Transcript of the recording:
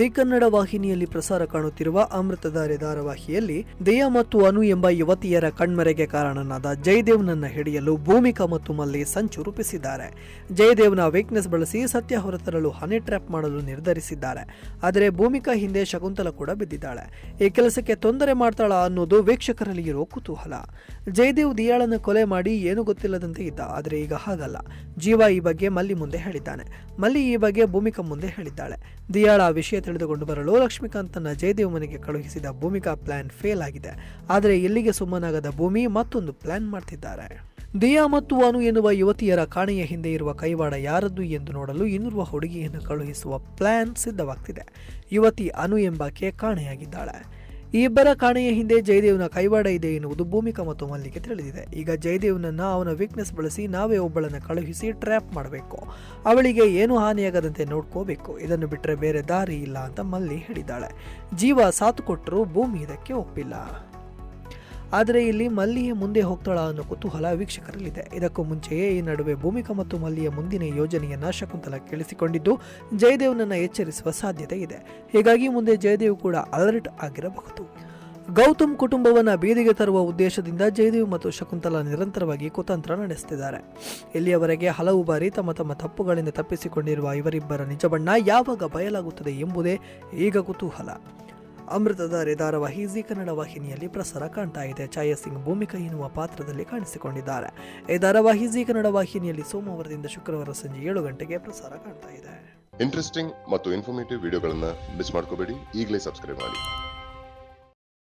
ಜೀ ಕನ್ನಡ ವಾಹಿನಿಯಲ್ಲಿ ಪ್ರಸಾರ ಕಾಣುತ್ತಿರುವ ಅಮೃತಧಾರೆ ಧಾರಾವಾಹಿಯಲ್ಲಿ ದಿಯಾ ಮತ್ತು ಅನು ಎಂಬ ಯುವತಿಯರ ಕಣ್ಮರೆಗೆ ಕಾರಣನಾದ ಜಯದೇವ್ನನ್ನ ಹಿಡಿಯಲು ಭೂಮಿಕಾ ಮತ್ತು ಮಲ್ಲಿ ಸಂಚು ರೂಪಿಸಿದ್ದಾರೆ. ಜಯದೇವ್ನ ವೀಕ್ನೆಸ್ ಬಳಸಿ ಸತ್ಯ ಹೊರತರಲು ಹನಿ ಟ್ರ್ಯಾಪ್ ಮಾಡಲು ನಿರ್ಧರಿಸಿದ್ದಾರೆ. ಆದರೆ ಭೂಮಿಕಾ ಹಿಂದೆ ಶಕುಂತಲಾ ಕೂಡ ಬಿದ್ದಿದ್ದಾಳೆ. ಈ ಕೆಲಸಕ್ಕೆ ತೊಂದರೆ ಮಾಡ್ತಾಳ ಅನ್ನೋದು ವೀಕ್ಷಕರಲ್ಲಿ ಇರೋ ಕುತೂಹಲ. ಜಯದೇವ್ ದಿಯಾಳನ್ನು ಕೊಲೆ ಮಾಡಿ ಏನು ಗೊತ್ತಿಲ್ಲದಂತೆ ಇದ್ದ. ಆದರೆ ಈಗ ಹಾಗಲ್ಲ. ಜೀವ ಈ ಬಗ್ಗೆ ಮಲ್ಲಿ ಮುಂದೆ ಹೇಳಿದ್ದಾನೆ. ಮಲ್ಲಿ ಈ ಬಗ್ಗೆ ಭೂಮಿಕಾ ಮುಂದೆ ಹೇಳಿದ್ದಾಳೆ. ದಿಯಾಳ ವಿಷಯ ತಿಳಿದುಕೊಂಡು ಬರಲು ಲಕ್ಷ್ಮೀಕಾಂತ್ ತನ್ನ ಜಯದೇವ್ ಮನೆಗೆ ಕಳುಹಿಸಿದ ಭೂಮಿಕಾ ಪ್ಲಾನ್ ಫೇಲ್ ಆಗಿದೆ. ಆದರೆ ಇಲ್ಲಿಗೆ ಸುಮ್ಮನಾಗದ ಭೂಮಿ ಮತ್ತೊಂದು ಪ್ಲಾನ್ ಮಾಡ್ತಿದ್ದಾರೆ. ದಿಯಾ ಮತ್ತು ಅನು ಎನ್ನುವ ಯುವತಿಯರ ಕಾಣೆಯ ಹಿಂದೆ ಇರುವ ಕೈವಾಡ ಯಾರದ್ದು ಎಂದು ನೋಡಲು ಇನ್ನೋರ್ವ ಹುಡುಗಿಯನ್ನು ಕಳುಹಿಸುವ ಪ್ಲಾನ್ ಸಿದ್ಧವಾಗ್ತಿದೆ. ಯುವತಿ ಅನು ಎಂಬಾಕೆ ಕಾಣೆಯಾಗಿದ್ದಾಳೆ. ಈ ಇಬ್ಬರ ಕಾಣೆಯ ಹಿಂದೆ ಜಯದೇವ್ನ ಕೈವಾಡ ಇದೆ ಎನ್ನುವುದು ಭೂಮಿಕಾ ಮತ್ತು ಮಲ್ಲಿಗೆ ತಿಳಿದಿದೆ. ಈಗ ಜಯದೇವ್ನನ್ನ ಅವನ ವೀಕ್ನೆಸ್ ಬಳಸಿ ನಾವೇ ಒಬ್ಬಳನ್ನು ಕಳುಹಿಸಿ ಟ್ರ್ಯಾಪ್ ಮಾಡಬೇಕು. ಅವಳಿಗೆ ಏನು ಹಾನಿಯಾಗದಂತೆ ನೋಡ್ಕೋಬೇಕು. ಇದನ್ನು ಬಿಟ್ಟರೆ ಬೇರೆ ದಾರಿ ಇಲ್ಲ ಅಂತ ಮಲ್ಲಿ ಹೇಳಿದ್ದಾಳೆ. ಜೀವ ಸಾಥ್ ಕೊಟ್ಟರೂ ಭೂಮಿ ಇದಕ್ಕೆ ಒಪ್ಪಿಲ್ಲ. ಆದರೆ ಇಲ್ಲಿ ಮಲ್ಲಿಯ ಮುಂದೆ ಹೋಗ್ತಾಳ ಅನ್ನೋ ಕುತೂಹಲ ವೀಕ್ಷಕರಲ್ಲಿದೆ. ಇದಕ್ಕೂ ಮುಂಚೆಯೇ ಈ ನಡುವೆ ಭೂಮಿಕಾ ಮತ್ತು ಮಲ್ಲಿಯ ಮುಂದಿನ ಯೋಜನೆಯನ್ನ ಶಕುಂತಲಾ ಕೇಳಿಸಿಕೊಂಡಿದ್ದು ಜಯದೇವ್ನನ್ನ ಎಚ್ಚರಿಸುವ ಸಾಧ್ಯತೆ ಇದೆ. ಹೀಗಾಗಿ ಮುಂದೆ ಜಯದೇವ್ ಕೂಡ ಅಲರ್ಟ್ ಆಗಿರಬಹುದು. ಗೌತಮ್ ಕುಟುಂಬವನ್ನ ಬೀದಿಗೆ ತರುವ ಉದ್ದೇಶದಿಂದ ಜಯದೇವ್ ಮತ್ತು ಶಕುಂತಲಾ ನಿರಂತರವಾಗಿ ಕುತಂತ್ರ ನಡೆಸುತ್ತಿದ್ದಾರೆ. ಇಲ್ಲಿಯವರೆಗೆ ಹಲವು ಬಾರಿ ತಮ್ಮ ತಪ್ಪುಗಳಿಂದ ತಪ್ಪಿಸಿಕೊಂಡಿರುವ ಇವರಿಬ್ಬರ ನಿಜ ಬಣ್ಣ ಯಾವಾಗ ಬಯಲಾಗುತ್ತದೆ ಎಂಬುದೇ ಈಗ ಕುತೂಹಲ. ಅಮೃತಧಾರೆ ಧಾರಾವಾಹಿ ಜೀ ಕನ್ನಡ ವಾಹಿನಿಯಲ್ಲಿ ಪ್ರಸಾರ ಕಾಣ್ತಾ ಇದೆ. ಛಾಯಾ ಸಿಂಗ್ ಭೂಮಿಕಾ ಎನ್ನುವ ಪಾತ್ರದಲ್ಲಿ ಕಾಣಿಸಿಕೊಂಡಿದ್ದಾರೆ. ಈ ಧಾರಾವಾಹಿ ಜೀ ಕನ್ನಡ ವಾಹಿನಿಯಲ್ಲಿ ಸೋಮವಾರದಿಂದ ಶುಕ್ರವಾರ ಸಂಜೆ 7 ಗಂಟೆಗೆ ಪ್ರಸಾರ ಕಾಣ್ತಾ ಇದೆ. ಇಂಟ್ರೆಸ್ಟಿಂಗ್ ಮತ್ತು ಇನ್ಫಾರ್ಮೇಟಿವ್ ವಿಡಿಯೋಗಳನ್ನ ಮಿಸ್ ಮಾಡ್ಕೋಬೇಡಿ. ಈಗಲೇ ಸಬ್ಸ್ಕ್ರೈಬ್ ಮಾಡಿ.